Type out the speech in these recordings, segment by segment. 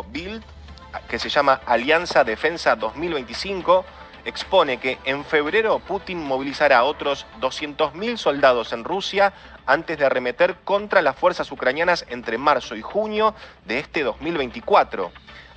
diario Bild, que se llama Alianza Defensa 2025, expone que en febrero Putin movilizará otros 200.000 soldados en Rusia antes de arremeter contra las fuerzas ucranianas entre marzo y junio de este 2024.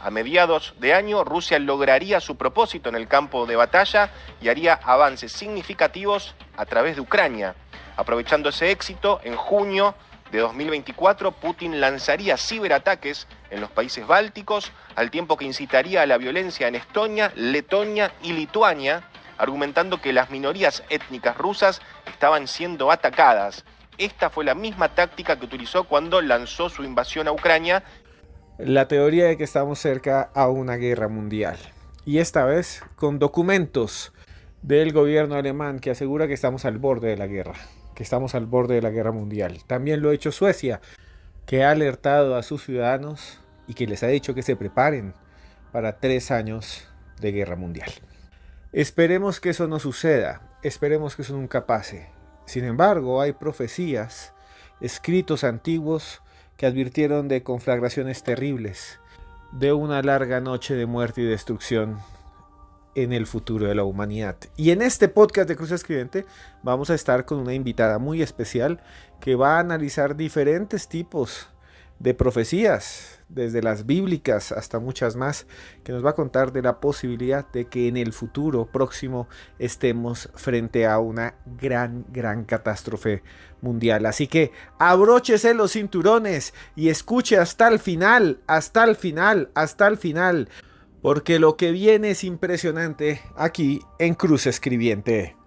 A mediados de año, Rusia lograría su propósito en el campo de batalla y haría avances significativos a través de Ucrania. Aprovechando ese éxito, en junio de 2024, Putin lanzaría ciberataques en los países bálticos, al tiempo que incitaría a la violencia en Estonia, Letonia y Lituania, argumentando que las minorías étnicas rusas estaban siendo atacadas. Esta fue la misma táctica que utilizó cuando lanzó su invasión a Ucrania. La teoría de que estamos cerca a una guerra mundial. Y esta vez con documentos del gobierno alemán que asegura que estamos al borde de la guerra. Que estamos al borde de la guerra mundial. También lo ha hecho Suecia, que ha alertado a sus ciudadanos y que les ha dicho que se preparen para 3 años de guerra mundial. Esperemos que eso no suceda. Esperemos que eso nunca pase. Sin embargo, hay profecías, escritos antiguos, que advirtieron de conflagraciones terribles, de una larga noche de muerte y destrucción en el futuro de la humanidad. Y en este podcast de Cruz Escribiente vamos a estar con una invitada muy especial que va a analizar diferentes tipos de profecías, desde las bíblicas hasta muchas más, que nos va a contar de la posibilidad de que en el futuro próximo estemos frente a una gran catástrofe mundial. Así que abróchese los cinturones y escuche hasta el final, porque lo que viene es impresionante aquí en Cruz Escribiente.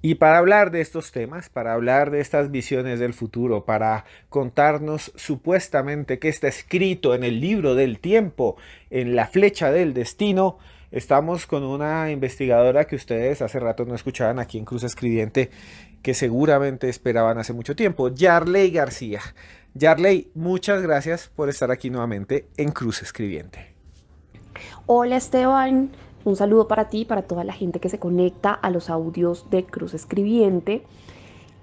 Y para hablar de estos temas, para hablar de estas visiones del futuro, para contarnos supuestamente qué está escrito en el libro del tiempo, en la flecha del destino, estamos con una investigadora que ustedes hace rato no escuchaban aquí en Cruz Escribiente, que seguramente esperaban hace mucho tiempo, Yarley García. Yarley, muchas gracias por estar aquí nuevamente en Cruz Escribiente. Hola Esteban. Un saludo para ti y para toda la gente que se conecta a los audios de Cruz Escribiente.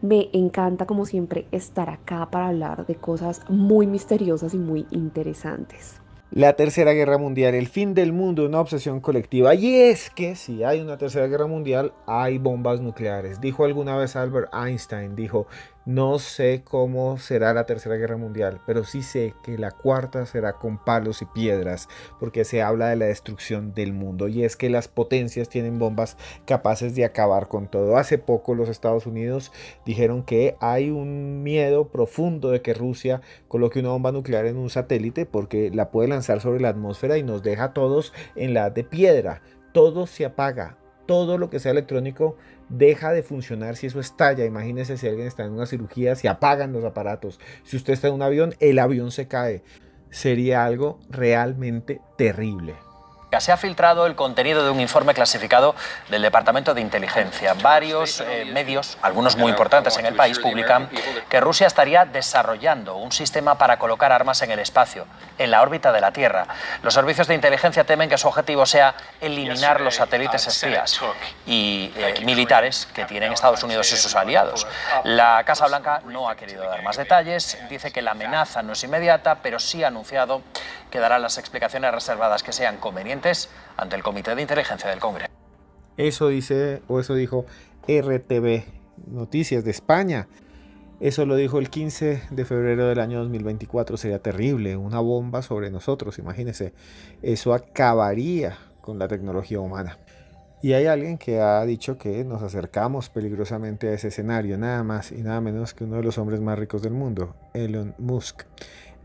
Me encanta, como siempre, estar acá para hablar de cosas muy misteriosas y muy interesantes. La Tercera Guerra Mundial, el fin del mundo, una obsesión colectiva. Y es que si hay una Tercera Guerra Mundial, hay bombas nucleares. Dijo alguna vez Albert Einstein, dijo, no sé cómo será la Tercera Guerra Mundial, pero sí sé que la cuarta será con palos y piedras, porque se habla de la destrucción del mundo. Y es que las potencias tienen bombas capaces de acabar con todo. Hace poco los Estados Unidos dijeron que hay un miedo profundo de que Rusia coloque una bomba nuclear en un satélite, porque la puede lanzar sobre la atmósfera y nos deja a todos en la edad de piedra. Todo se apaga, todo lo que sea electrónico deja de funcionar si eso estalla. Imagínense si alguien está en una cirugía, se apagan los aparatos. Si usted está en un avión, el avión se cae. Sería algo realmente terrible. Se ha filtrado el contenido de un informe clasificado del Departamento de Inteligencia. Varios medios, algunos muy importantes en el país, publican que Rusia estaría desarrollando un sistema para colocar armas en el espacio, en la órbita de la Tierra. Los servicios de inteligencia temen que su objetivo sea eliminar los satélites espías y militares que tienen Estados Unidos y sus aliados. La Casa Blanca no ha querido dar más detalles, dice que la amenaza no es inmediata, pero sí ha anunciado que dará las explicaciones reservadas que sean convenientes ante el Comité de Inteligencia del Congreso. Eso dijo RTV Noticias de España. Eso lo dijo el 15 de febrero del año 2024. Sería terrible, una bomba sobre nosotros, imagínense. Eso acabaría con la tecnología humana. Y hay alguien que ha dicho que nos acercamos peligrosamente a ese escenario, nada más y nada menos que uno de los hombres más ricos del mundo, Elon Musk.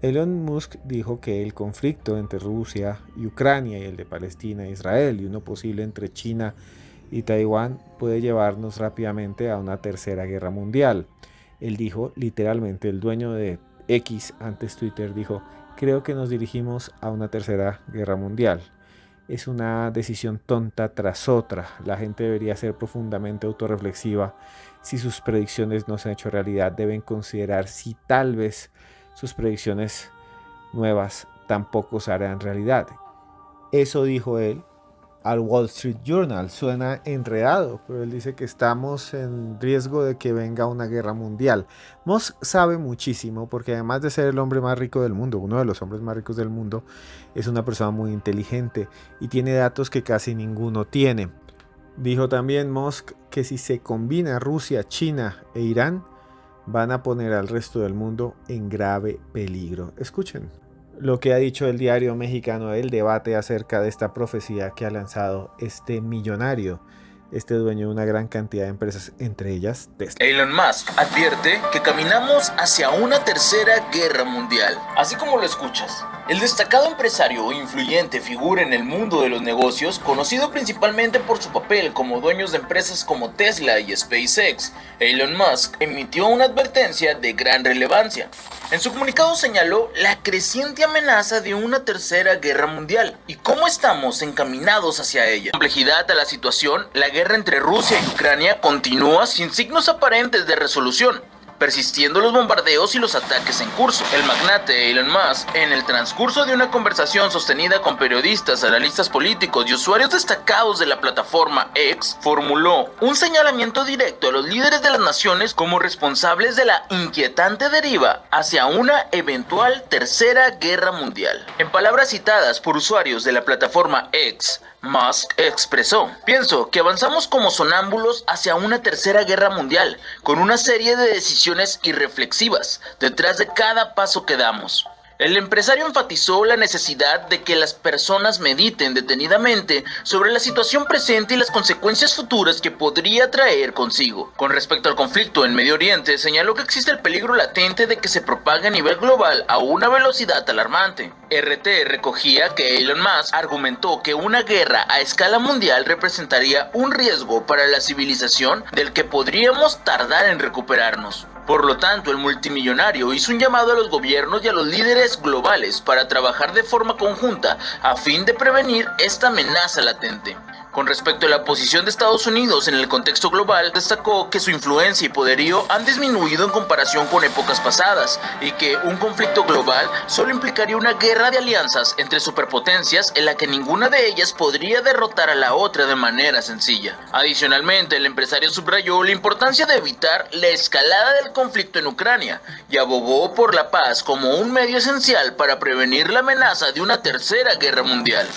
Elon Musk dijo que el conflicto entre Rusia y Ucrania y el de Palestina e Israel y uno posible entre China y Taiwán puede llevarnos rápidamente a una tercera guerra mundial. Él dijo, literalmente, el dueño de X, antes Twitter, dijo, creo que nos dirigimos a una tercera guerra mundial. Es una decisión tonta tras otra. La gente debería ser profundamente autorreflexiva. Si sus predicciones no se han hecho realidad, deben considerar si tal vez sus predicciones nuevas tampoco se hará en realidad. Eso dijo él al Wall Street Journal. Suena enredado, pero él dice que estamos en riesgo de que venga una guerra mundial. Musk sabe muchísimo porque además de ser el hombre más rico del mundo, uno de los hombres más ricos del mundo, es una persona muy inteligente y tiene datos que casi ninguno tiene. Dijo también Musk que si se combina Rusia, China e Irán, van a poner al resto del mundo en grave peligro. Escuchen lo que ha dicho el diario mexicano del debate acerca de esta profecía que ha lanzado este millonario, este dueño de una gran cantidad de empresas, entre ellas Tesla. Elon Musk advierte que caminamos hacia una tercera guerra mundial. Así como lo escuchas, el destacado empresario e influyente figura en el mundo de los negocios, conocido principalmente por su papel como dueños de empresas como Tesla y SpaceX, Elon Musk emitió una advertencia de gran relevancia. En su comunicado señaló la creciente amenaza de una tercera guerra mundial y cómo estamos encaminados hacia ella. Complejidad a la situación, la guerra entre Rusia y Ucrania continúa sin signos aparentes de resolución, persistiendo los bombardeos y los ataques en curso. El magnate Elon Musk, en el transcurso de una conversación sostenida con periodistas, analistas políticos y usuarios destacados de la plataforma X, formuló un señalamiento directo a los líderes de las naciones como responsables de la inquietante deriva hacia una eventual tercera guerra mundial. En palabras citadas por usuarios de la plataforma X, Musk expresó: pienso que avanzamos como sonámbulos hacia una tercera guerra mundial, con una serie de decisiones irreflexivas detrás de cada paso que damos. El empresario enfatizó la necesidad de que las personas mediten detenidamente sobre la situación presente y las consecuencias futuras que podría traer consigo. Con respecto al conflicto en Medio Oriente, señaló que existe el peligro latente de que se propague a nivel global a una velocidad alarmante. RT recogía que Elon Musk argumentó que una guerra a escala mundial representaría un riesgo para la civilización del que podríamos tardar en recuperarnos. Por lo tanto, el multimillonario hizo un llamado a los gobiernos y a los líderes globales para trabajar de forma conjunta a fin de prevenir esta amenaza latente. Con respecto a la posición de Estados Unidos en el contexto global, destacó que su influencia y poderío han disminuido en comparación con épocas pasadas y que un conflicto global solo implicaría una guerra de alianzas entre superpotencias en la que ninguna de ellas podría derrotar a la otra de manera sencilla. Adicionalmente, el empresario subrayó la importancia de evitar la escalada del conflicto en Ucrania y abogó por la paz como un medio esencial para prevenir la amenaza de una tercera guerra mundial.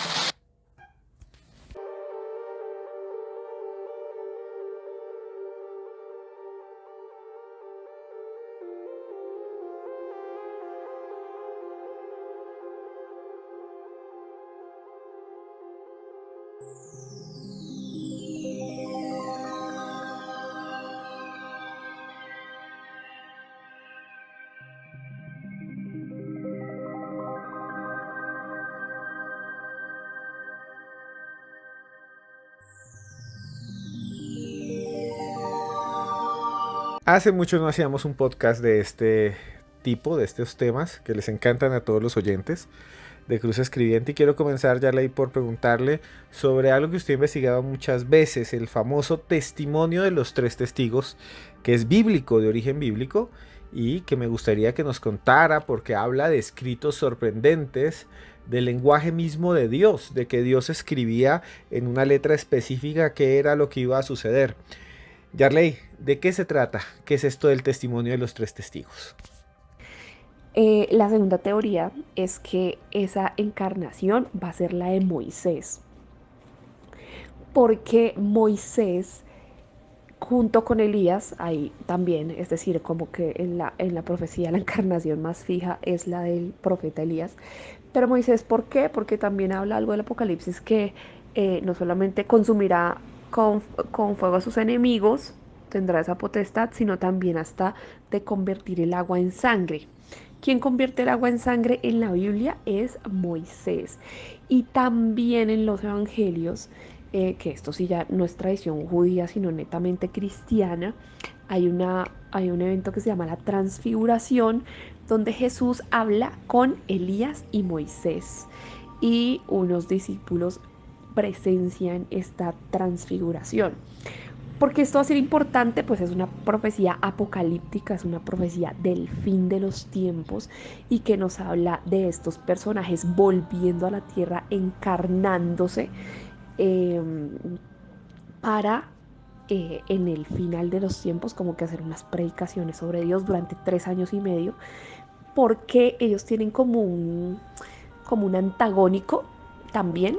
Hace mucho no hacíamos un podcast de este tipo, de estos temas que les encantan a todos los oyentes de Cruz Escribiente, y quiero comenzar, Yarley, por preguntarle sobre algo que usted ha investigado muchas veces, el famoso testimonio de los 3 testigos, que es bíblico, de origen bíblico, y que me gustaría que nos contara porque habla de escritos sorprendentes, del lenguaje mismo de Dios, de que Dios escribía en una letra específica qué era lo que iba a suceder. Yarley, ¿de qué se trata? ¿Qué es esto del testimonio de los 3 testigos? La segunda teoría es que esa encarnación va a ser la de Moisés, porque Moisés junto con Elías, ahí también, es decir, como que en la profecía la encarnación más fija es la del profeta Elías, pero Moisés, ¿por qué? Porque también habla algo del Apocalipsis que no solamente consumirá con fuego a sus enemigos, tendrá esa potestad, sino también hasta de convertir el agua en sangre. Quien convierte el agua en sangre en la Biblia es Moisés. Y también en los evangelios, que esto sí ya no es tradición judía, sino netamente cristiana, hay un evento que se llama la Transfiguración, donde Jesús habla con Elías y Moisés. Y unos discípulos presencian esta transfiguración. Porque esto va a ser importante, pues es una profecía apocalíptica, es una profecía del fin de los tiempos y que nos habla de estos personajes volviendo a la tierra, encarnándose eh, para en el final de los tiempos como que hacer unas predicaciones sobre Dios durante 3 años y medio, porque ellos tienen como un antagónico también.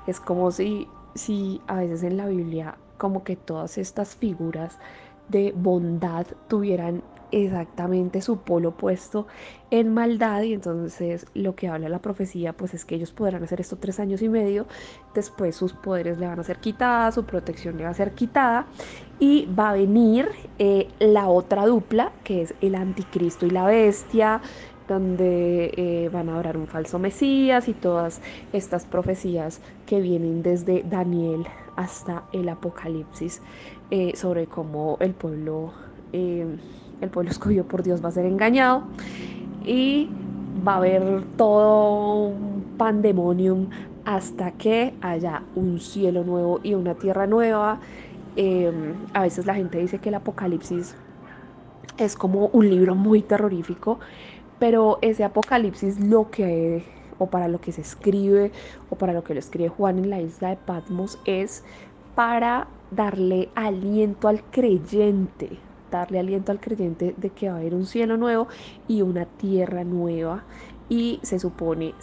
Es como si a veces en la Biblia como que todas estas figuras de bondad tuvieran exactamente su polo opuesto en maldad, y entonces lo que habla la profecía pues es que ellos podrán hacer esto 3 años y medio, después sus poderes le van a ser quitadas, su protección le va a ser quitada y va a venir la otra dupla que es el anticristo y la bestia, donde van a adorar un falso mesías y todas estas profecías que vienen desde Daniel hasta el Apocalipsis sobre cómo el pueblo escogido por Dios va a ser engañado y va a haber todo un pandemonium hasta que haya un cielo nuevo y una tierra nueva. A veces la gente dice que el Apocalipsis es como un libro muy terrorífico, pero ese Apocalipsis o para lo que se escribe, o para lo que lo escribe Juan en la isla de Patmos, es para darle aliento al creyente de que va a haber un cielo nuevo y una tierra nueva. Y se supone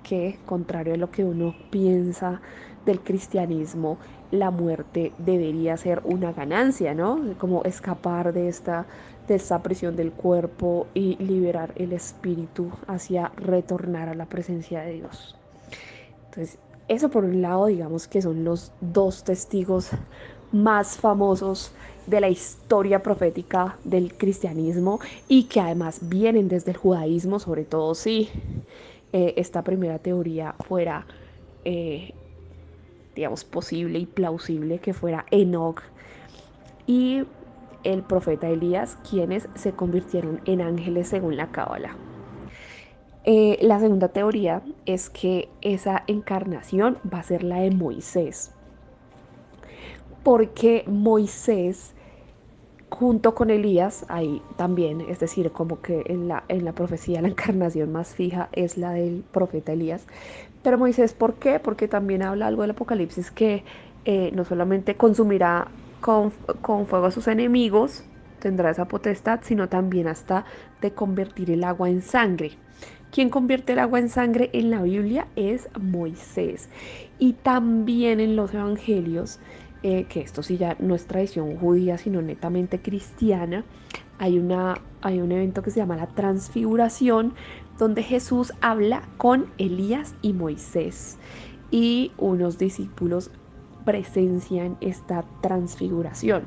que, contrario a lo que uno piensa del cristianismo, la muerte debería ser una ganancia, ¿no? Como escapar de esta prisión del cuerpo y liberar el espíritu hacia retornar a la presencia de Dios. Entonces, eso por un lado, digamos que son los dos testigos más famosos de la historia profética del cristianismo y que además vienen desde el judaísmo, sobre todo si esta primera teoría fuera, eh, digamos, posible y plausible, que fuera Enoch y el profeta Elías, quienes se convirtieron en ángeles según la Cábala. La segunda teoría es que esa encarnación va a ser la de Moisés, porque Moisés junto con Elías, ahí también, es decir, como que en la profecía la encarnación más fija es la del profeta Elías. Pero Moisés, ¿por qué? Porque también habla algo del Apocalipsis que no solamente consumirá con, con fuego a sus enemigos, tendrá esa potestad, sino también hasta de convertir el agua en sangre. Quien convierte el agua en sangre en la Biblia es Moisés. Y también en los evangelios, que esto sí ya no es tradición judía, sino netamente cristiana, hay un evento que se llama la transfiguración, donde Jesús habla con Elías y Moisés. Y unos discípulos presencian esta transfiguración.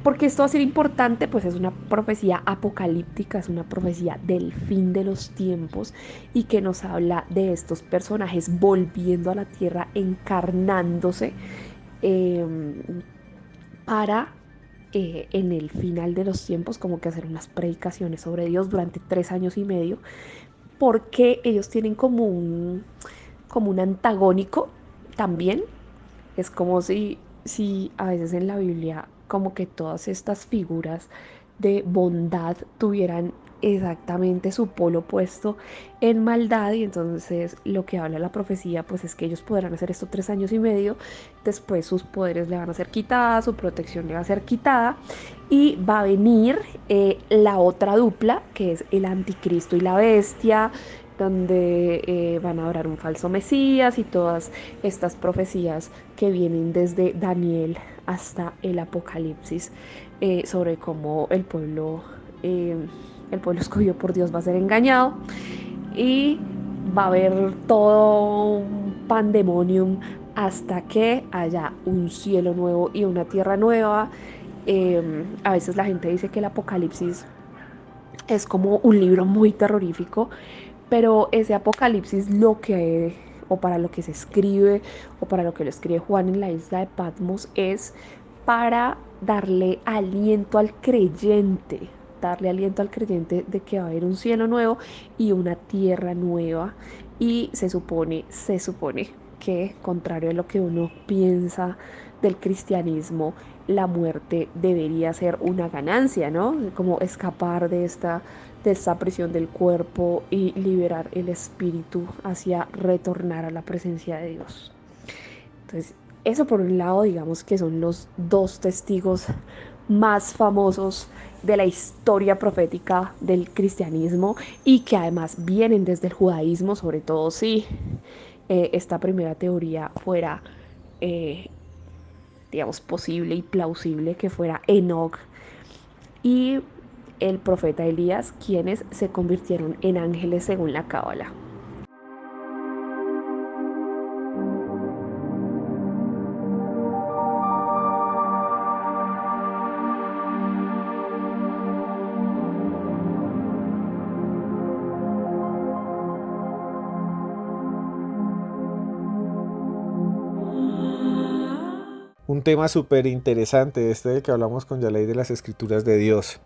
Porque esto va a ser importante, pues es una profecía apocalíptica, es una profecía del fin de los tiempos y que nos habla de estos personajes volviendo a la tierra, encarnándose eh, para en el final de los tiempos como que hacer unas predicaciones sobre Dios durante 3 años y medio, porque ellos tienen como un antagónico también. Es como si a veces en la Biblia como que todas estas figuras de bondad tuvieran exactamente su polo opuesto en maldad, y entonces lo que habla la profecía pues es que ellos podrán hacer esto 3 años y medio, después sus poderes le van a ser quitadas, su protección le va a ser quitada y va a venir la otra dupla que es el anticristo y la bestia, donde van a adorar un falso mesías y todas estas profecías que vienen desde Daniel hasta el Apocalipsis sobre cómo el pueblo escogido por Dios va a ser engañado y va a haber todo un pandemonium hasta que haya un cielo nuevo y una tierra nueva. A veces la gente dice que el Apocalipsis es como un libro muy terrorífico, pero ese Apocalipsis o para lo que se escribe, o para lo que lo escribe Juan en la isla de Patmos, es para darle aliento al creyente de que va a haber un cielo nuevo y una tierra nueva. Y se supone que, contrario a lo que uno piensa del cristianismo, la muerte debería ser una ganancia, ¿no? Como escapar de esta prisión del cuerpo y liberar el espíritu hacia retornar a la presencia de Dios. Entonces, eso por un lado, digamos que son los dos testigos más famosos de la historia profética del cristianismo y que además vienen desde el judaísmo, sobre todo si esta primera teoría fuera, digamos, posible y plausible, que fuera Enoc y el profeta Elías, quienes se convirtieron en ángeles según la Cábala. Un tema súper interesante este del que hablamos con Yalei de las escrituras de Dios.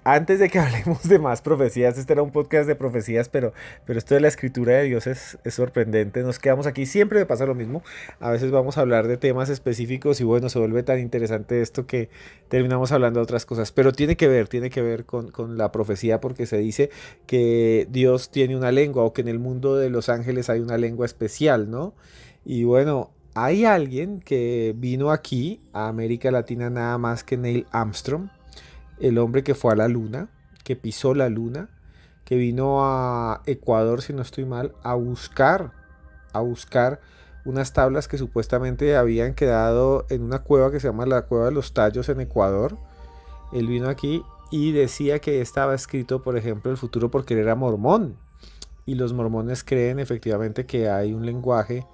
Antes de que hablemos de más profecías, este era un podcast de profecías, pero esto de la escritura de Dios es sorprendente. Nos quedamos aquí, siempre me pasa lo mismo. A veces vamos a hablar de temas específicos y bueno, se vuelve tan interesante esto que terminamos hablando de otras cosas. Pero tiene que ver con la profecía, porque se dice que Dios tiene una lengua, o que en el mundo de los ángeles hay una lengua especial, ¿no? Y bueno, hay alguien que vino aquí a América Latina nada más que Neil Armstrong, el hombre que fue a la luna, que pisó la luna, que vino a Ecuador, si no estoy mal, a buscar unas tablas que supuestamente habían quedado en una cueva que se llama la Cueva de los Tallos en Ecuador. Él vino aquí y decía que estaba escrito, por ejemplo, el futuro, porque él era mormón. Y los mormones creen efectivamente que hay un lenguaje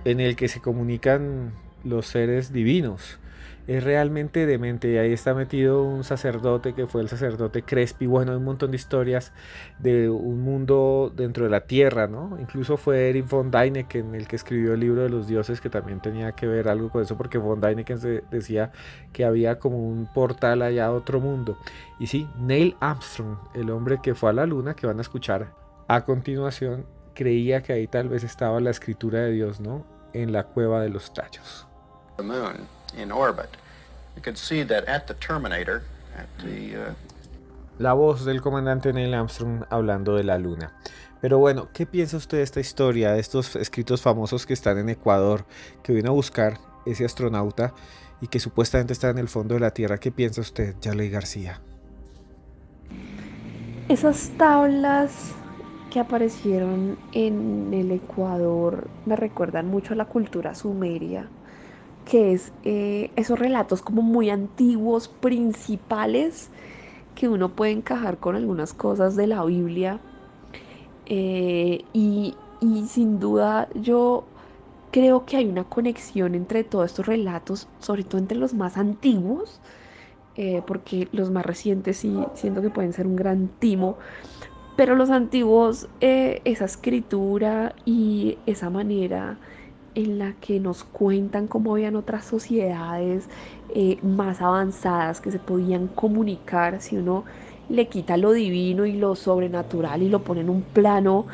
en el que se comunican los seres divinos. Es realmente demente, y ahí está metido un sacerdote que fue el sacerdote Crespi. Bueno, hay un montón de historias de un mundo dentro de la tierra, ¿no? Incluso fue Erich von Däniken el que escribió el libro de los dioses, que también tenía que ver algo con eso, porque von Däniken decía que había como un portal allá a otro mundo. Y sí, Neil Armstrong, el hombre que fue a la luna, que van a escuchar a continuación, creía que ahí tal vez estaba la escritura de Dios, ¿no? En la Cueva de los Tallos. The moon in orbit. You can see that at the terminator, La voz del comandante Neil Armstrong hablando de la luna. Pero bueno, ¿qué piensa usted de esta historia, de estos escritos famosos que están en Ecuador, que vino a buscar ese astronauta y que supuestamente está en el fondo de la Tierra? ¿Qué piensa usted, Yalei García? Esas tablas que aparecieron en el Ecuador me recuerdan mucho a la cultura sumeria, que es esos relatos como muy antiguos, principales, que uno puede encajar con algunas cosas de la Biblia. Y sin duda yo creo que hay una conexión entre todos estos relatos, sobre todo entre los más antiguos, porque los más recientes sí siento que pueden ser un gran timo, pero los antiguos, esa escritura y esa manera en la que nos cuentan cómo habían otras sociedades más avanzadas que se podían comunicar, si uno le quita lo divino y lo sobrenatural y lo pone en un plano,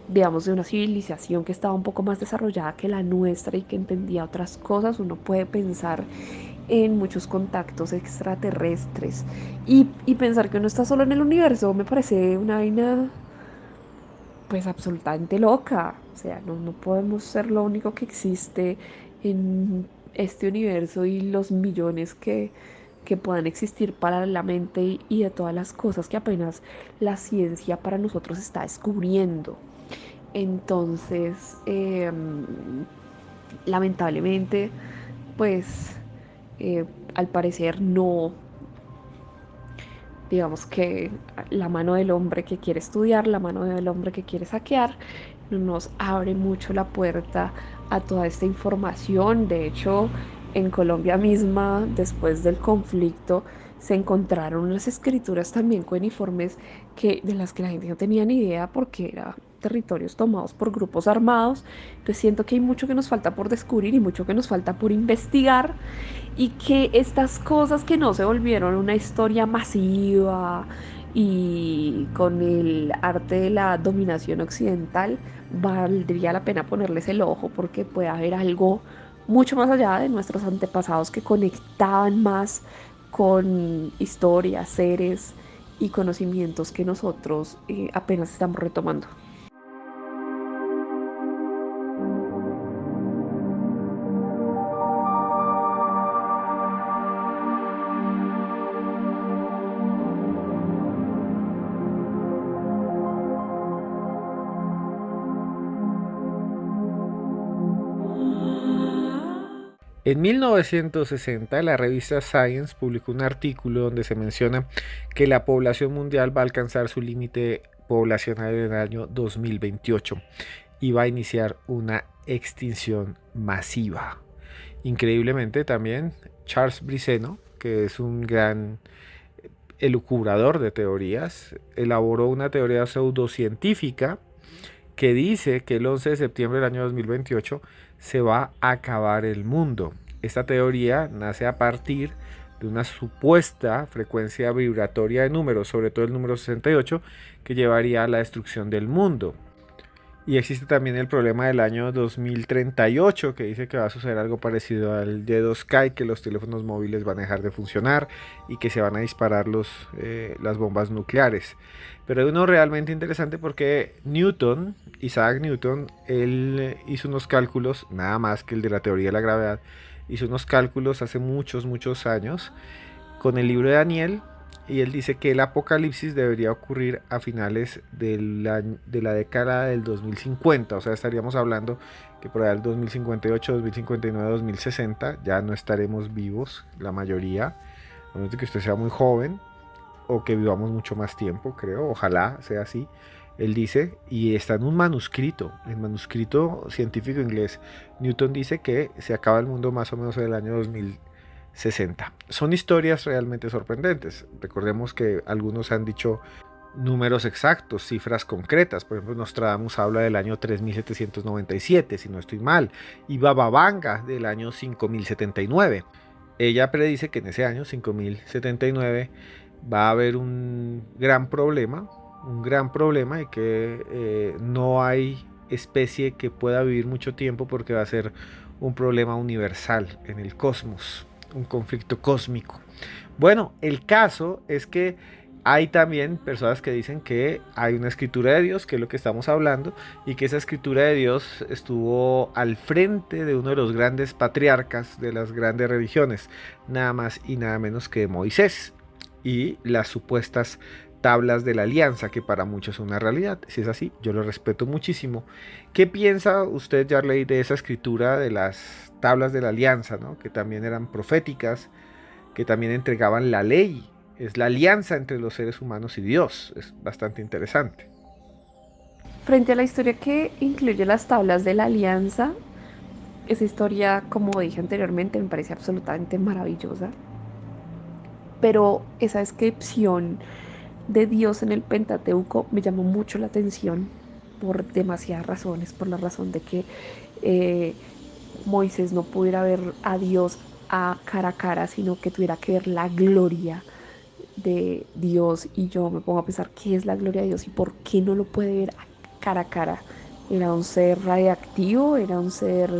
digamos, de una civilización que estaba un poco más desarrollada que la nuestra y que entendía otras cosas, uno puede pensar en muchos contactos extraterrestres y pensar que uno está solo en el universo me parece una vaina pues absolutamente loca. O sea, no podemos ser lo único que existe en este universo y los millones que puedan existir paralelamente y de todas las cosas que apenas la ciencia para nosotros está descubriendo. Entonces, lamentablemente, pues al parecer no, digamos que la mano del hombre que quiere estudiar, la mano del hombre que quiere saquear, nos abre mucho la puerta a toda esta información. De hecho, en Colombia misma, después del conflicto, se encontraron unas escrituras también cuneiformes de las que la gente no tenía ni idea, porque eran territorios tomados por grupos armados. Entonces siento que hay mucho que nos falta por descubrir y mucho que nos falta por investigar, y que estas cosas que no se volvieron una historia masiva y con el arte de la dominación occidental valdría la pena ponerles el ojo porque puede haber algo mucho más allá de nuestros antepasados que conectaban más con historias, seres y conocimientos que nosotros apenas estamos retomando. En 1960, la revista Science publicó un artículo donde se menciona que la población mundial va a alcanzar su límite poblacional en el año 2028 y va a iniciar una extinción masiva. Increíblemente también Charles Brisseno, que es un gran elucubrador de teorías, elaboró una teoría pseudocientífica que dice que el 11 de septiembre del año 2028 se va a acabar el mundo. Esta teoría nace a partir de una supuesta frecuencia vibratoria de números, sobre todo el número 68, que llevaría a la destrucción del mundo. Y existe también el problema del año 2038, que dice que va a suceder algo parecido al D2K, que los teléfonos móviles van a dejar de funcionar y que se van a disparar las bombas nucleares. Pero hay uno realmente interesante porque Isaac Newton, él hizo unos cálculos, nada más que el de la teoría de la gravedad, hizo unos cálculos hace muchos años con el libro de Daniel, y él dice que el apocalipsis debería ocurrir a finales de la década del 2050, o sea, estaríamos hablando que por ahí el 2058, 2059, 2060 ya no estaremos vivos, la mayoría, a menos de que usted sea muy joven o que vivamos mucho más tiempo, creo, ojalá sea así. Él dice, y está en un manuscrito, el manuscrito científico inglés, Newton dice que se acaba el mundo más o menos en el año 2060. Son historias realmente sorprendentes. Recordemos que algunos han dicho números exactos, cifras concretas. Por ejemplo, Nostradamus habla del año 3797, si no estoy mal, y Baba Vanga del año 5079. Ella predice que en ese año 5079 va a haber un gran problema y que no hay especie que pueda vivir mucho tiempo porque va a ser un problema universal en el cosmos, un conflicto cósmico. Bueno, el caso es que hay también personas que dicen que hay una escritura de Dios, que es lo que estamos hablando, y que esa escritura de Dios estuvo al frente de uno de los grandes patriarcas de las grandes religiones, nada más y nada menos que Moisés, y las supuestas tablas de la alianza, que para muchos es una realidad. Si es así, yo lo respeto muchísimo. ¿Qué piensa usted, Yarley, de esa escritura de las tablas de la alianza, ¿no? Que también eran proféticas, que también entregaban la ley? Es la alianza entre los seres humanos y Dios. Es bastante interesante. Frente a la historia que incluye las tablas de la alianza, esa historia, como dije anteriormente, me parece absolutamente maravillosa. Pero esa descripción de Dios en el Pentateuco me llamó mucho la atención por demasiadas razones. Por la razón de que Moisés no pudiera ver a Dios a cara, sino que tuviera que ver la gloria de Dios. Y yo me pongo a pensar qué es la gloria de Dios y por qué no lo puede ver a cara. Era un ser radiactivo, era un ser,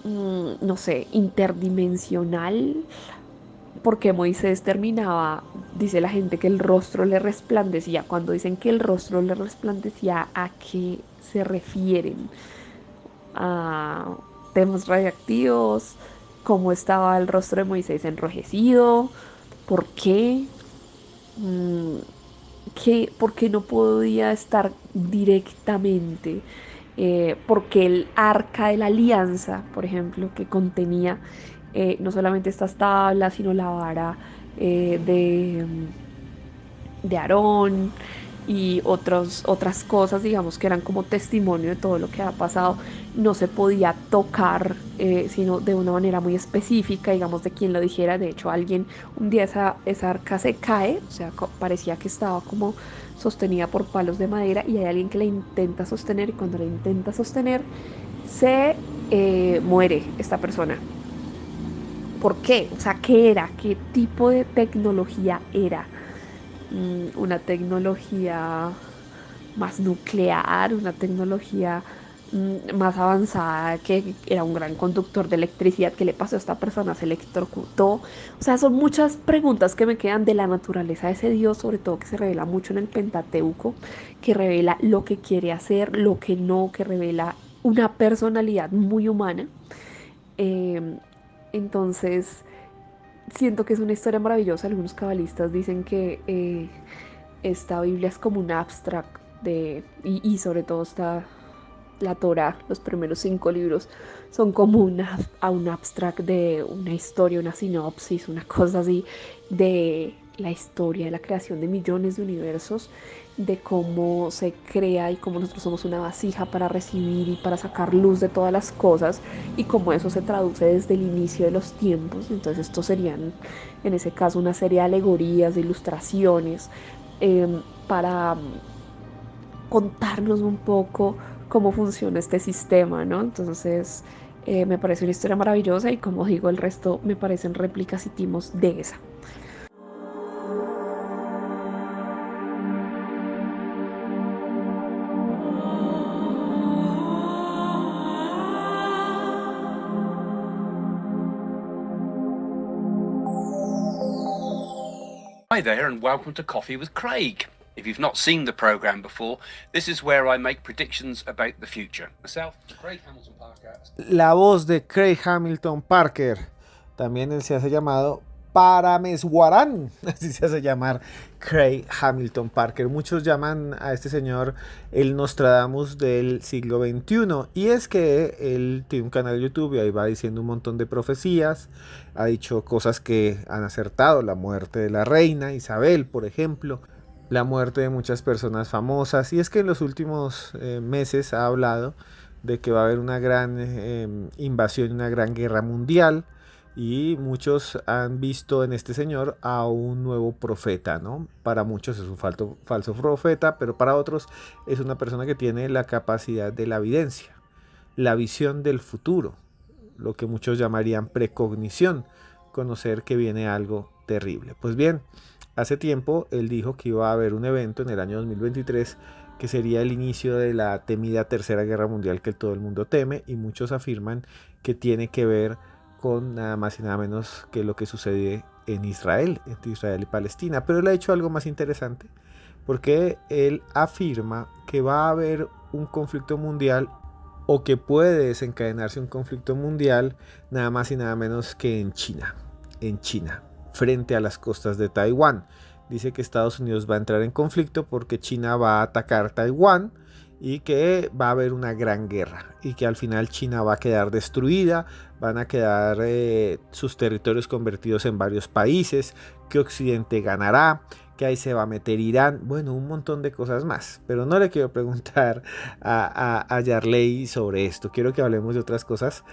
no sé, interdimensional. Porque Moisés terminaba, dice la gente, que el rostro le resplandecía. Cuando dicen que el rostro le resplandecía, ¿a qué se refieren? ¿A temas radiactivos? ¿Cómo estaba el rostro de Moisés enrojecido? ¿Por qué? ¿Por qué no podía estar directamente? Porque el arca de la alianza, por ejemplo, que contenía no solamente estas tablas, sino la vara de Aarón y otras cosas, digamos, que eran como testimonio de todo lo que ha pasado, no se podía tocar, sino de una manera muy específica, digamos, de quien lo dijera. De hecho, alguien, un día esa arca se cae, o sea, parecía que estaba como sostenida por palos de madera, y hay alguien que la intenta sostener, y cuando la intenta sostener, se muere esta persona. ¿Por qué? O sea, ¿qué era? ¿Qué tipo de tecnología era? una tecnología más nuclear, una tecnología más avanzada, que era un gran conductor de electricidad. ¿Qué le pasó a esta persona? ¿Se electrocutó? O sea, son muchas preguntas que me quedan de la naturaleza de ese Dios, sobre todo que se revela mucho en el Pentateuco, que revela lo que quiere hacer, lo que no, que revela una personalidad muy humana. Eh, entonces, siento que es una historia maravillosa. Algunos cabalistas dicen que esta Biblia es como un abstract y sobre todo está la Torá, los primeros 5 libros son como un abstract de una historia, una sinopsis, una cosa así de la historia de la creación de millones de universos, de cómo se crea y cómo nosotros somos una vasija para recibir y para sacar luz de todas las cosas, y cómo eso se traduce desde el inicio de los tiempos. Entonces estos serían en ese caso una serie de alegorías, de ilustraciones, para contarnos un poco cómo funciona este sistema, ¿no? Entonces, me parece una historia maravillosa, y como digo, el resto me parecen réplicas y timos de esa. Hi there, and welcome to Coffee with Craig. If you've not seen the programme before, this is where I make predictions about the future. Myself, Craig Hamilton Parker. La voz de Craig Hamilton Parker. También él se hace llamado Parameswaran, así se hace llamar Craig Hamilton Parker. Muchos llaman a este señor el Nostradamus del siglo XXI, y es que él tiene un canal de YouTube y ahí va diciendo un montón de profecías. Ha dicho cosas que han acertado: la muerte de la reina Isabel, por ejemplo, la muerte de muchas personas famosas. Y es que en los últimos meses ha hablado de que va a haber una gran invasión, una gran guerra mundial, y muchos han visto en este señor a un nuevo profeta, ¿no? Para muchos es un falso profeta, pero para otros es una persona que tiene la capacidad de la evidencia, la visión del futuro, lo que muchos llamarían precognición, conocer que viene algo terrible. Pues bien, hace tiempo él dijo que iba a haber un evento en el año 2023 que sería el inicio de la temida Tercera Guerra Mundial que todo el mundo teme, y muchos afirman que tiene que ver con nada más y nada menos que lo que sucede en Israel, entre Israel y Palestina. Pero él ha hecho algo más interesante, porque él afirma que va a haber un conflicto mundial, o que puede desencadenarse un conflicto mundial, nada más y nada menos que en China, frente a las costas de Taiwán. Dice que Estados Unidos va a entrar en conflicto porque China va a atacar Taiwán, y que va a haber una gran guerra, y que al final China va a quedar destruida, van a quedar sus territorios convertidos en varios países, que Occidente ganará, que ahí se va a meter Irán, bueno, un montón de cosas más. Pero no le quiero preguntar a Yarley sobre esto, quiero que hablemos de otras cosas,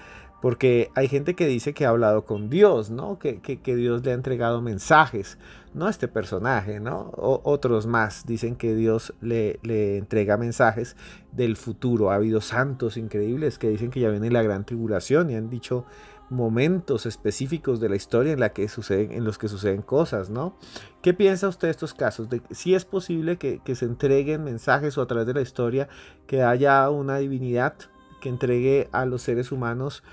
porque hay gente que dice que ha hablado con Dios, ¿no? Que Dios le ha entregado mensajes, no a este personaje, ¿no? Otros más dicen que Dios le entrega mensajes del futuro. Ha habido santos increíbles que dicen que ya viene la gran tribulación, y han dicho momentos específicos de la historia en los que suceden cosas, ¿no? ¿Qué piensa usted de estos casos? De si es posible que se entreguen mensajes, o a través de la historia que haya una divinidad que entregue a los seres humanos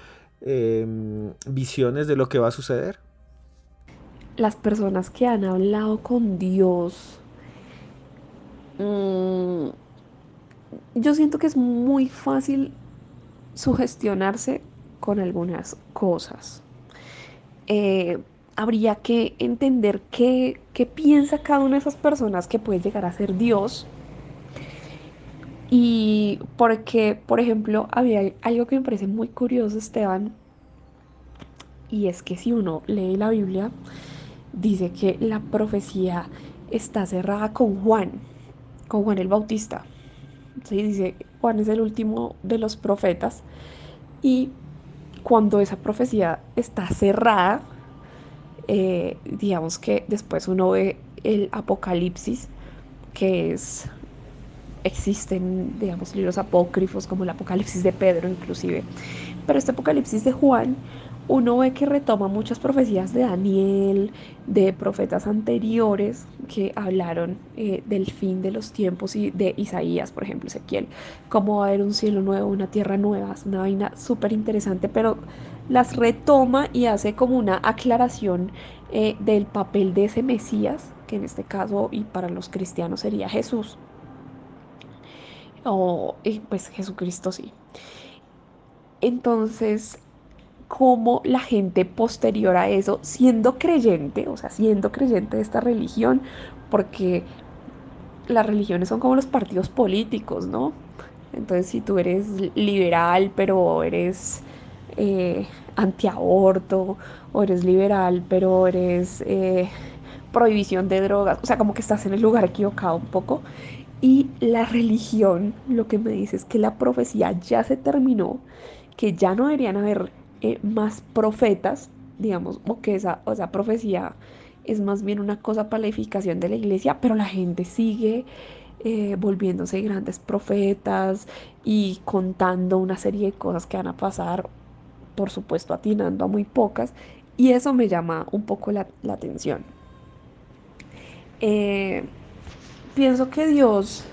visiones de lo que va a suceder. Las personas que han hablado con Dios, yo siento que es muy fácil sugestionarse con algunas cosas. Habría que entender qué piensa cada una de esas personas que puede llegar a ser Dios. Y porque, por ejemplo, había algo que me parece muy curioso, Esteban, y es que si uno lee la Biblia, dice que la profecía está cerrada con Juan el Bautista. ¿Sí? Dice, Juan es el último de los profetas, y cuando esa profecía está cerrada, digamos que después uno ve el Apocalipsis, que existen, digamos, libros apócrifos como el Apocalipsis de Pedro inclusive, pero este Apocalipsis de Juan, uno ve que retoma muchas profecías de Daniel, de profetas anteriores que hablaron del fin de los tiempos, y de Isaías, por ejemplo, Ezequiel, cómo va a haber un cielo nuevo, una tierra nueva. Es una vaina súper interesante, pero las retoma y hace como una aclaración del papel de ese Mesías, que en este caso y para los cristianos sería Jesús, o pues Jesucristo, sí. Entonces, cómo la gente posterior a eso, siendo creyente, o sea, siendo creyente de esta religión, porque las religiones son como los partidos políticos, ¿no? Entonces, si tú eres liberal, pero eres antiaborto, o eres liberal, pero eres prohibición de drogas, o sea, como que estás en el lugar equivocado un poco. Y la religión lo que me dice es que la profecía ya se terminó, que ya no deberían haber más profetas, digamos, o que esa profecía es más bien una cosa para la edificación de la iglesia, pero la gente sigue volviéndose grandes profetas y contando una serie de cosas que van a pasar, por supuesto atinando a muy pocas, y eso me llama un poco la atención. Eh, Pienso que Dios,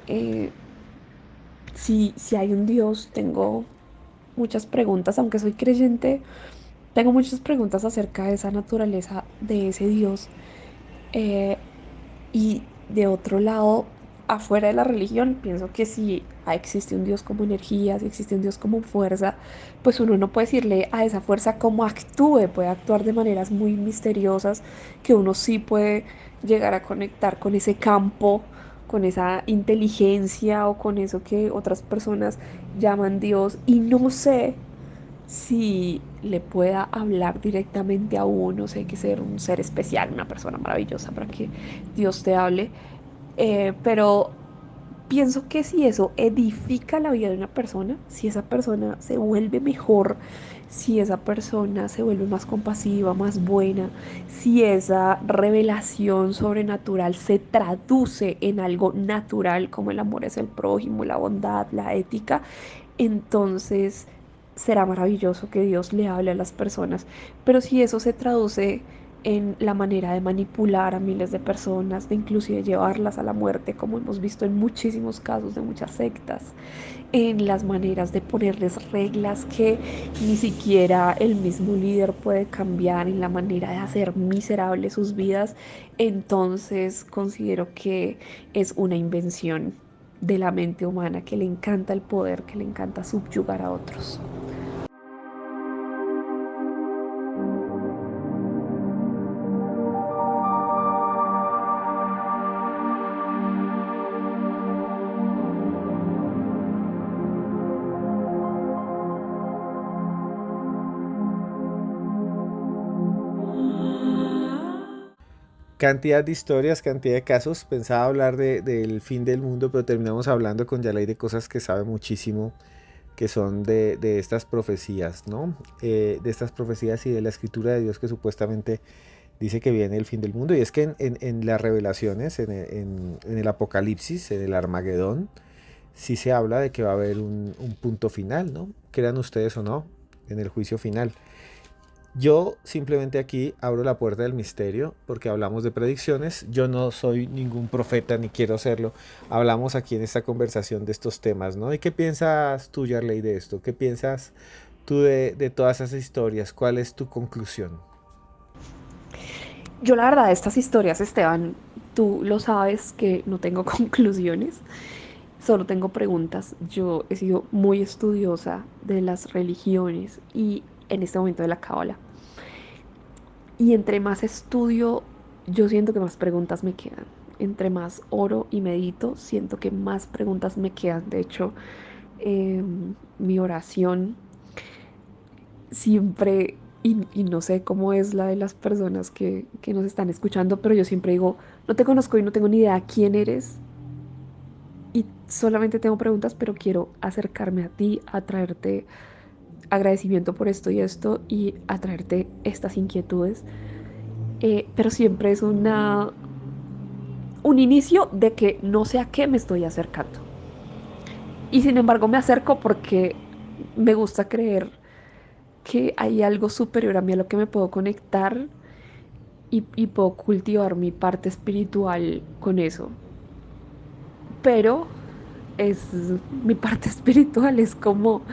eh, si hay un Dios, tengo muchas preguntas, aunque soy creyente, tengo muchas preguntas acerca de esa naturaleza de ese Dios. Eh, y de otro lado, afuera de la religión, pienso que si existe un Dios como energía, si existe un Dios como fuerza, pues uno no puede decirle a esa fuerza cómo actúe, puede actuar de maneras muy misteriosas, que uno sí puede llegar a conectar con ese campo, con esa inteligencia o con eso que otras personas llaman Dios, y no sé si le pueda hablar directamente a uno. Sé que ser un ser especial, una persona maravillosa para que Dios te hable, pero pienso que si eso edifica la vida de una persona, si esa persona se vuelve mejor, si esa persona se vuelve más compasiva, más buena, si esa revelación sobrenatural se traduce en algo natural como el amor hacia el prójimo, la bondad, la ética, entonces será maravilloso que Dios le hable a las personas. Pero si eso se traduce en la manera de manipular a miles de personas, de inclusive llevarlas a la muerte, como hemos visto en muchísimos casos de muchas sectas, en las maneras de ponerles reglas que ni siquiera el mismo líder puede cambiar, en la manera de hacer miserables sus vidas, entonces considero que es una invención de la mente humana, que le encanta el poder, que le encanta subyugar a otros. Cantidad de historias, cantidad de casos. Pensaba hablar del fin del mundo, pero terminamos hablando con Yalay de cosas que sabe muchísimo, que son de estas profecías, ¿no? De estas profecías y de la escritura de Dios que supuestamente dice que viene el fin del mundo. Y es que en las revelaciones, en el Apocalipsis, en el Armagedón, sí se habla de que va a haber un punto final, ¿no? Crean ustedes o no, en el juicio final. Yo simplemente aquí abro la puerta del misterio porque hablamos de predicciones. Yo no soy ningún profeta ni quiero serlo. Hablamos aquí en esta conversación de estos temas, ¿no? ¿Y qué piensas tú, Yarley, de esto? ¿Qué piensas tú de todas esas historias? ¿Cuál es tu conclusión? Yo la verdad de estas historias, Esteban, tú lo sabes que no tengo conclusiones, solo tengo preguntas. Yo he sido muy estudiosa de las religiones y en este momento de la cábala. Y entre más estudio, yo siento que más preguntas me quedan. Entre más oro y medito, siento que más preguntas me quedan. De hecho, mi oración siempre, y no sé cómo es la de las personas que nos están escuchando, pero yo siempre digo, no te conozco y no tengo ni idea quién eres. Y solamente tengo preguntas, pero quiero acercarme a ti, a traerte agradecimiento por esto y esto, y a traerte estas inquietudes. Pero siempre es un inicio de que no sé a qué me estoy acercando. Y sin embargo me acerco porque me gusta creer que hay algo superior a mí a lo que me puedo conectar y puedo cultivar mi parte espiritual con eso. Pero mi parte espiritual es como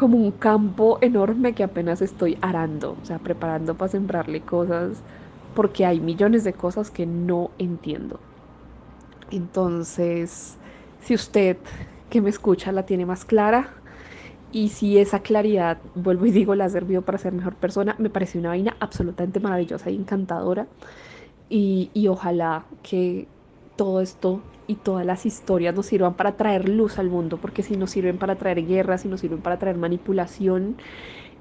un campo enorme que apenas estoy arando, o sea, preparando para sembrarle cosas, porque hay millones de cosas que no entiendo. Entonces, si usted que me escucha la tiene más clara, y si esa claridad, vuelvo y digo, la ha servido para ser mejor persona, me parece una vaina absolutamente maravillosa y encantadora. Y ojalá que todo esto y todas las historias nos sirvan para traer luz al mundo, porque si nos sirven para traer guerra, si nos sirven para traer manipulación,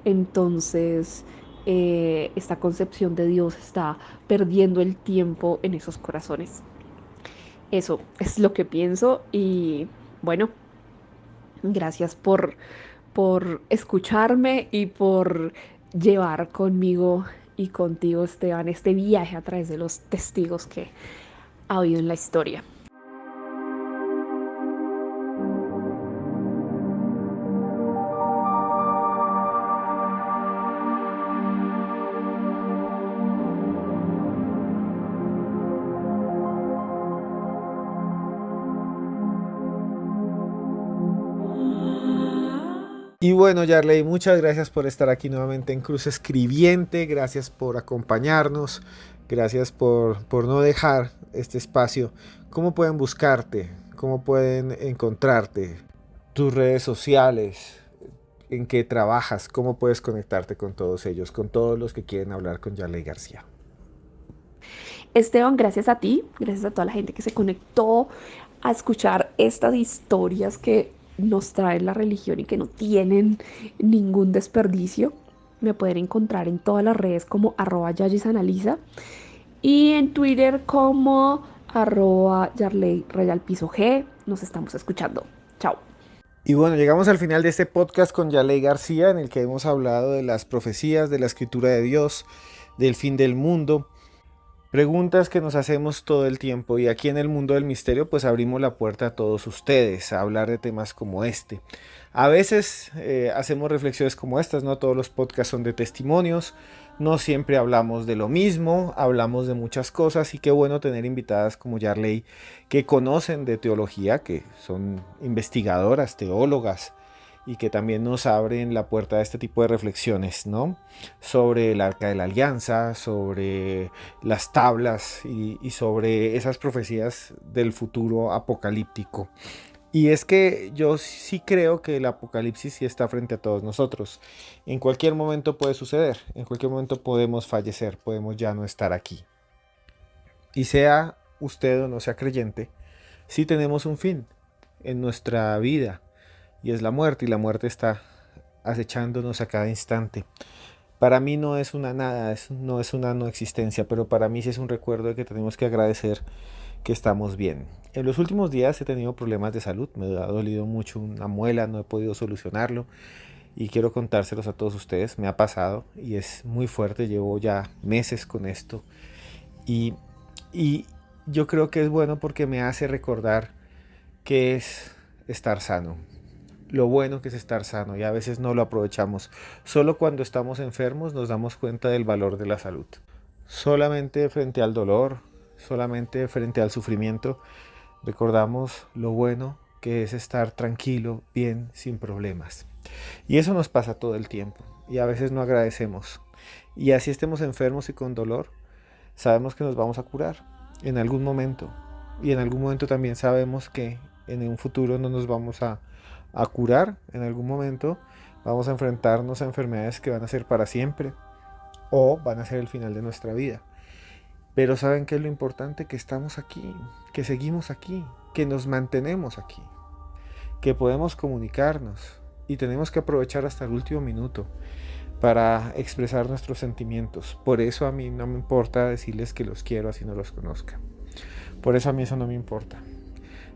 entonces esta concepción de Dios está perdiendo el tiempo en esos corazones. Eso es lo que pienso y bueno, gracias por escucharme y por llevar conmigo y contigo, Esteban, este viaje a través de los testigos que ha habido en la historia. Y bueno, Yarley, muchas gracias por estar aquí nuevamente en Cruz Escribiente, gracias por acompañarnos, gracias por no dejar este espacio. ¿Cómo pueden buscarte? ¿Cómo pueden encontrarte? Tus redes sociales, en qué trabajas, cómo puedes conectarte con todos ellos, con todos los que quieren hablar con Yarley García. Esteban, gracias a ti, gracias a toda la gente que se conectó a escuchar estas historias que nos trae la religión y que no tienen ningún desperdicio. Me pueden encontrar en todas las redes como @yayisanaliza y en Twitter como @yarley_G. Nos estamos escuchando. Chao. Y bueno, llegamos al final de este podcast con Yarley García, en el que hemos hablado de las profecías, de la escritura de Dios, del fin del mundo. Preguntas que nos hacemos todo el tiempo, y aquí en el mundo del misterio pues abrimos la puerta a todos ustedes a hablar de temas como este. A veces hacemos reflexiones como estas, no todos los podcasts son de testimonios, no siempre hablamos de lo mismo, hablamos de muchas cosas, y qué bueno tener invitadas como Yarley que conocen de teología, que son investigadoras, teólogas, y que también nos abren la puerta a este tipo de reflexiones, ¿no? Sobre el Arca de la Alianza, sobre las tablas y sobre esas profecías del futuro apocalíptico. Y es que yo sí creo que el apocalipsis sí está frente a todos nosotros. En cualquier momento puede suceder, en cualquier momento podemos fallecer, podemos ya no estar aquí. Y sea usted o no sea creyente, sí tenemos un fin en nuestra vida, y es la muerte, y la muerte está acechándonos a cada instante. Para mí no es una nada, no es una no existencia, pero para mí sí es un recuerdo de que tenemos que agradecer que estamos bien. En los últimos días he tenido problemas de salud, me ha dolido mucho una muela, no he podido solucionarlo, y quiero contárselos a todos ustedes. Me ha pasado y es muy fuerte, llevo ya meses con esto, y yo creo que es bueno porque me hace recordar que es estar sano. Lo bueno que es estar sano, y a veces no lo aprovechamos. Solo cuando estamos enfermos nos damos cuenta del valor de la salud. Solamente frente al dolor, solamente frente al sufrimiento, recordamos lo bueno que es estar tranquilo, bien, sin problemas. Y eso nos pasa todo el tiempo, y a veces no agradecemos. Y así estemos enfermos y con dolor, sabemos que nos vamos a curar en algún momento. Y en algún momento también sabemos que en un futuro no nos vamos a curar. En algún momento vamos a enfrentarnos a enfermedades que van a ser para siempre o van a ser el final de nuestra vida. Pero ¿saben qué es lo importante? Que estamos aquí, que seguimos aquí, que nos mantenemos aquí, que podemos comunicarnos, y tenemos que aprovechar hasta el último minuto para expresar nuestros sentimientos. Por eso a mí no me importa decirles que los quiero así no los conozca. Por eso a mí eso no me importa.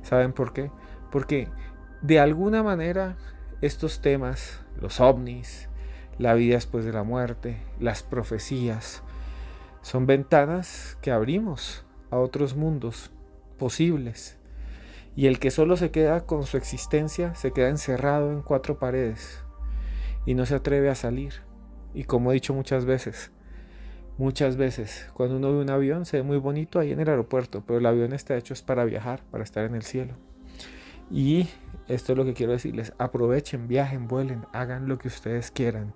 ¿Saben por qué? Porque de alguna manera estos temas, los ovnis, la vida después de la muerte, las profecías, son ventanas que abrimos a otros mundos posibles. Y el que solo se queda con su existencia se queda encerrado en 4 paredes. y no se atreve a salir. Y como he dicho muchas veces, cuando uno ve un avión se ve muy bonito ahí en el aeropuerto, pero el avión está hecho es para viajar, para estar en el cielo. Y esto es lo que quiero decirles: aprovechen, viajen, vuelen, hagan lo que ustedes quieran,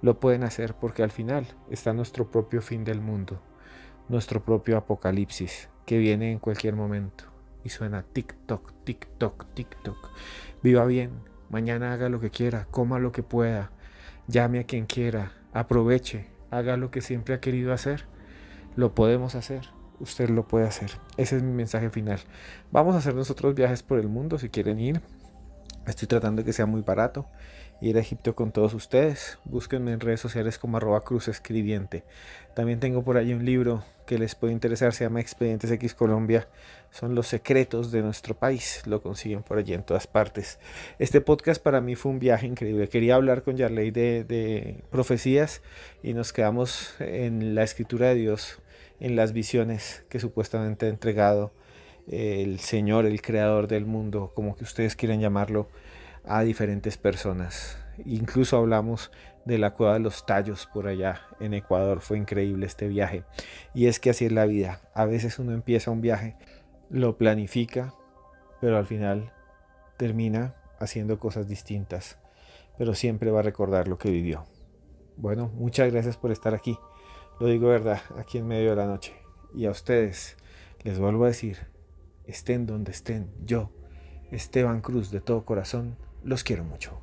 lo pueden hacer, porque al final está nuestro propio fin del mundo, nuestro propio apocalipsis que viene en cualquier momento. Y suena TikTok, TikTok, TikTok. Viva bien, mañana haga lo que quiera, coma lo que pueda, llame a quien quiera, aproveche, haga lo que siempre ha querido hacer. Lo podemos hacer, usted lo puede hacer. Ese es mi mensaje final. Vamos a hacer nosotros viajes por el mundo si quieren ir. Estoy tratando de que sea muy barato ir a Egipto con todos ustedes. Búsquenme en redes sociales como @cruzescribiente. También tengo por ahí un libro que les puede interesar, se llama Expedientes X Colombia. Son los secretos de nuestro país. Lo consiguen por allí en todas partes. Este podcast para mí fue un viaje increíble. Quería hablar con Yarley de profecías y nos quedamos en la escritura de Dios, en las visiones que supuestamente ha entregado el Señor, el creador del mundo, como que ustedes quieran llamarlo, a diferentes personas. Incluso hablamos de la cueva de los Tallos por allá en Ecuador. Fue increíble este viaje. Y es que así es la vida. A veces uno empieza un viaje, lo planifica, pero al final termina haciendo cosas distintas, pero siempre va a recordar lo que vivió. Bueno, muchas gracias por estar aquí. Lo digo verdad, aquí en medio de la noche. Y a ustedes les vuelvo a decir: estén donde estén, yo, Esteban Cruz, de todo corazón, los quiero mucho.